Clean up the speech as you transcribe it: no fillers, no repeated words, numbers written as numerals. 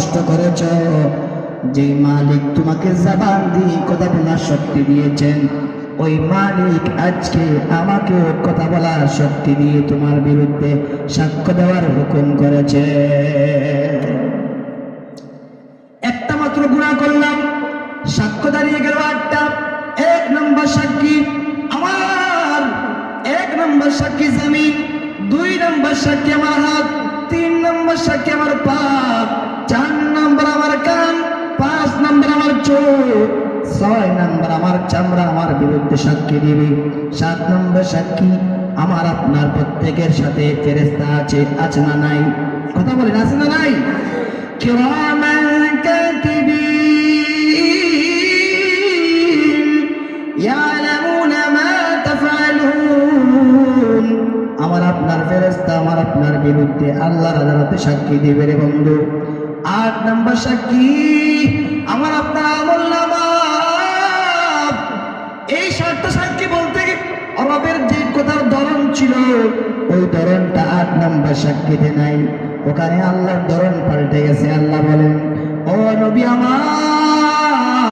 নষ্ট করেছ, যে মালিক তোমাকে জবান দিয়ে কথা বলার শক্তি দিয়েছেন, ওই মালিক আজকে আমাকে কথা বলার শক্তি দিয়ে তোমার বিরুদ্ধে সাক্ষ্য দেওয়ার হুকুম করেছে। একটা মাত্র গুনাহ করলাম, সাক্ষ্য দাঁড়িয়ে গেল আটটা। এক নম্বর সাক্ষী আমার, এক নম্বর সাক্ষী জমিন, দুই নম্বর সাক্ষী আমার হাত, তিন নম্বর সাক্ষী আমার পা, চার নম্বর আমার কান, পাঁচ নম্বর আমার চোখ, ছয় নম্বর আমার চামড়া আমার বিরুদ্ধে সাক্ষী দিবে, সাত নম্বর সাক্ষী আমার আপনার প্রত্যেকের সাথে ফেরেশতা আছে, আছে না নাই? কথা বলেন, আছে না নাই? কিরামান কাতিবিন ইয়ালামুনা মা তাফআলুন। আমার আপনার ফেরেশতা আমার আপনার বিরুদ্ধে আল্লাহর আদালতে সাক্ষী দিবে রে বন্ধু। আট নম্বর সাক্ষী আমার আপনার আমলনামা। এই সাতটা সাক্ষী বলতে রবের যে কথার ধরন ছিল, ওই ধরনটা আট নম্বর সাক্ষীতে নাই। ওখানে আল্লাহর ধরন পাল্টে গেছে। আল্লাহ বলেন, ও নবী আমার,